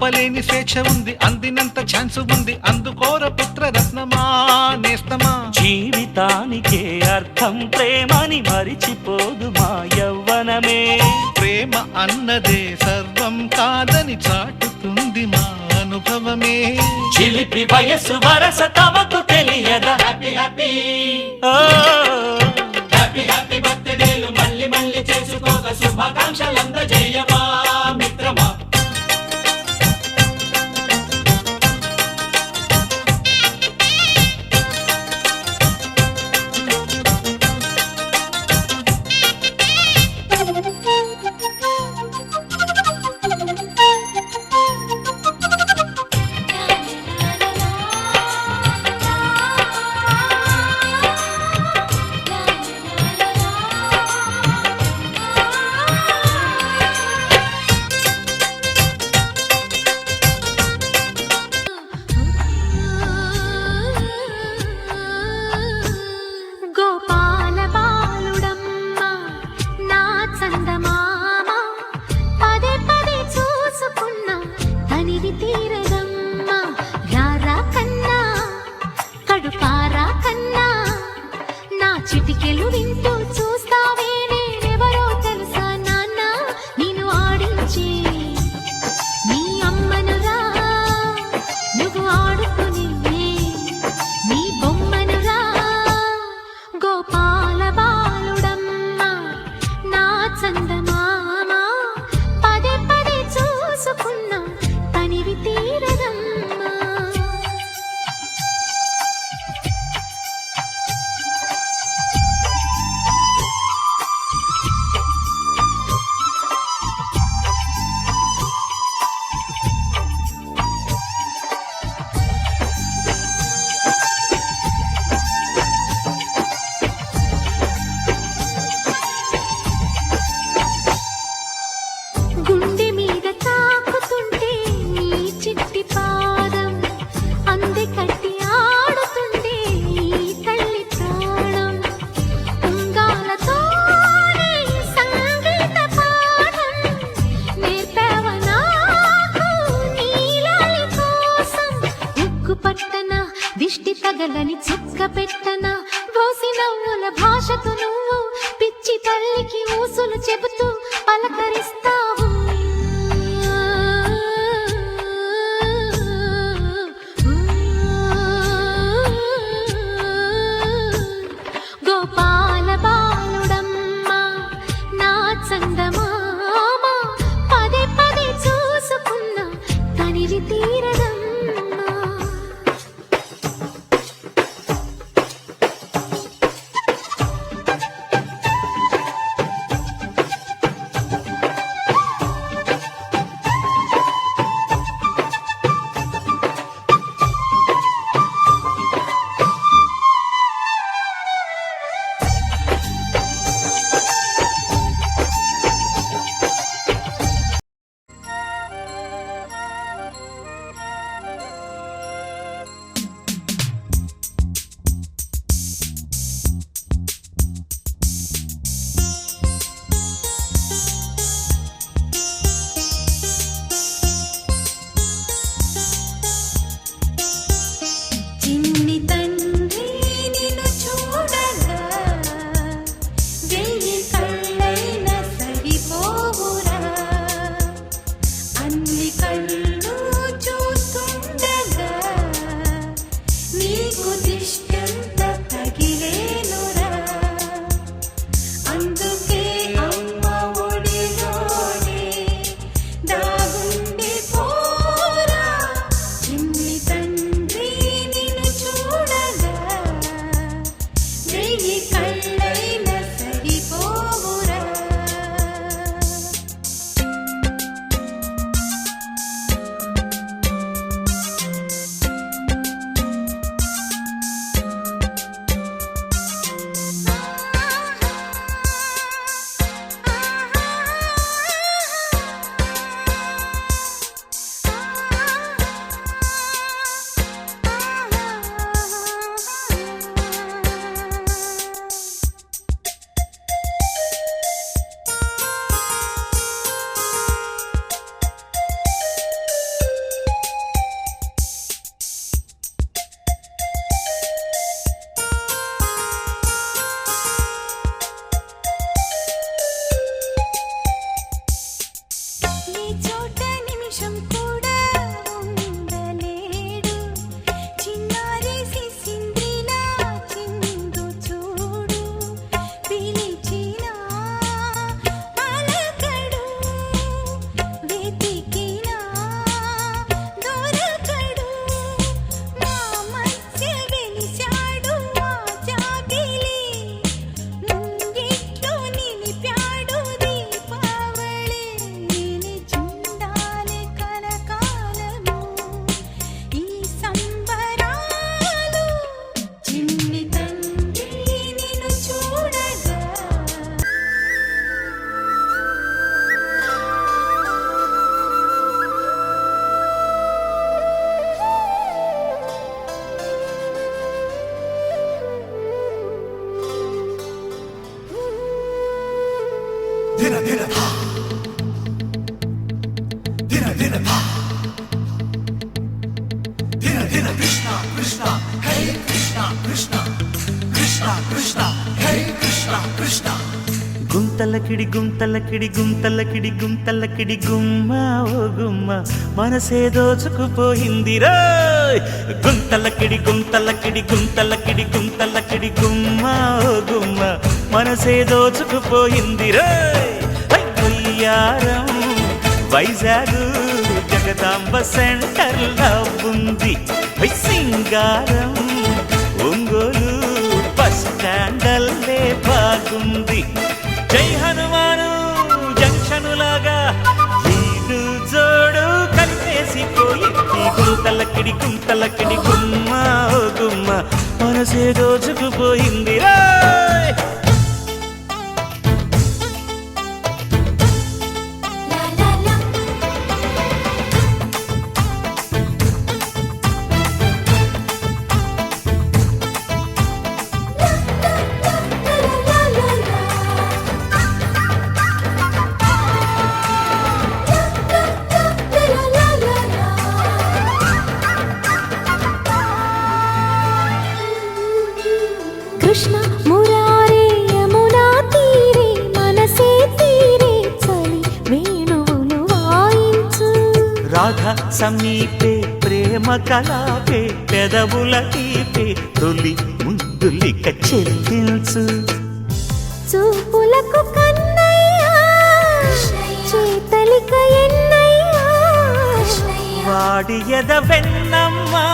ఆపలేని స్వేచ్ఛ ఉంది, అందినంత ఛాన్స్ ఉంది, అందుకోర పుత్ర రత్నమా నేస్తమా. జీవితానికే అర్థం ప్రేమని మరిచిపోదు మా యవ్వనమే. ప్రేమ అన్నదే సర్వం కాదని చాటుతుంది మా అనుభవమే. చిలిపి వయసు వరస తమకు తెలియదా. హ్యాపీ హ్యాపీ హ్యాపీ హ్యాపీ బర్త్డేలు మళ్ళీ మళ్ళీ చేసుకోక శుభాకాంక్షలందజేయమా మిత్రమా. చిటికెలు వింటూ చూస్తావే నేనెవరో తెలుసా నాన్న, నేను ఆడించి నీ అమ్మనురా, నువ్వు ఆడుకుని నీ బొమ్మనురా. గోపాల బాలుడమ్మ నా చందమామ, పదే పదే చూసుకున్నా తనివి తీరదమ్మా. గుండె మీద తాకుతుంటే నీ చిట్టి పాదం, అంది కట్టి ఆడుతుండే ఈ తల్లి ప్రాణం. ఉంగాలతోనే సంగీత పాఠం నేర్పావ నాకు నీలాలి కోసం. ఉగ్గు పట్టన దిష్టి తగలని చుక్క పెట్టన, బోసి నవ్వుల భాషతో నువ్వు పిచ్చి తల్లికి ఊసులు చెబుతూ పలకరిస్తావు. గోపాల బాలుడమ్మ నా చందమామ, పదే పదే చూసుకున్నా తనివి తీరదమ్మా. గుంతలకిడి గుంతలకిడి గుంతలకిడి గుంతలకిడి గుమ్మ ఓ గుమ్మ మనసే దోచుకుపోయిందిరా గుంతలకిడి గుంతలకిడి గుంతలకిడి గుంతలకిడి గుమ్మ ఓ గుమ్మ మనసే దోచుకుపోయిందిరా వయ్యారం వైజాగ్ జగదాంబ సెంటర్ ఉంది సింగారం ఒంగోలు బస్ స్టాండల్లే బాగుంది జై హనుమాను జంక్షనులాగా ఈడు జోడు కలిపేసిపోయి గుంతలకిడి గుంతలకిడి గుమ్మ ఓ గుమ్మ మనసే దోచుకుపోయిందిరా కృష్ణ మురారే యమునా తీరే మనసే తీరే చలి వేణువులు వాయించు రాధ సమీపే ప్రేమ కలాపే పెదవుల తీపే తొలి ముద్దులిక చెల్లించు చూపులకు కన్నయ్యా చేతలిక ఎన్నయ్యా వాడి ఎద వెన్నమ్మా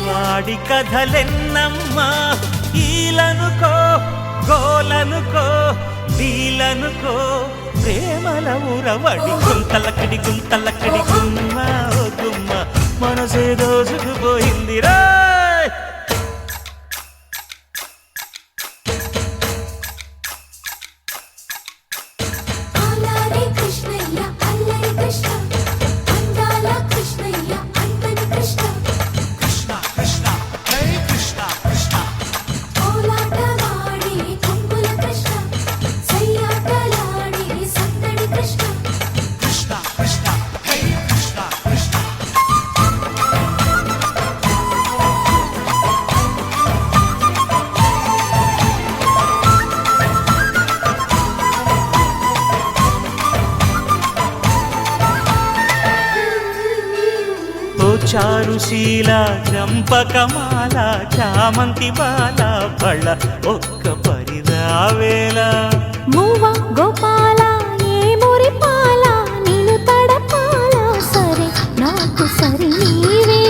వాడి కథలెన్నమ్మా ఈలనుకో గోలనుకో వీలనుకో ప్రేమల ఊరవడి గుంతలకిడి గుంతలకిడి గుమ్మ ఓ గుమ్మ మనసే దోచుకుపోయిందిరా అల్లరి కృష్ణయ్య అల్లరి కృష్ణ అందాల కృష్ణయ్య అందని కృష్ణ కోలాటవాడి కొంగుల కృష్ణ సయ్యాటలాడి సందడి కృష్ణ ఓ చారుశీల చంపకమాల చామంతి బాల బళ్ళ ఒక్క పరిరావేలా మూవ గోపాల ఏ మురిపాల నిన్ను తడపాల సరే నాకు సరి నీవే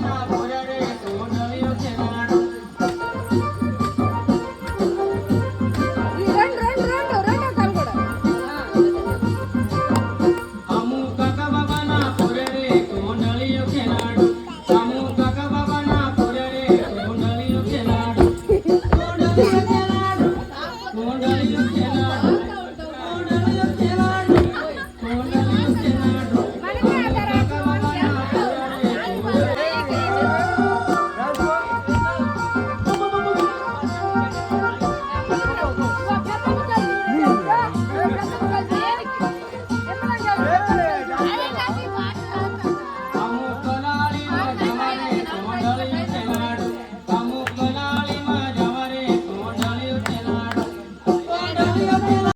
ఆ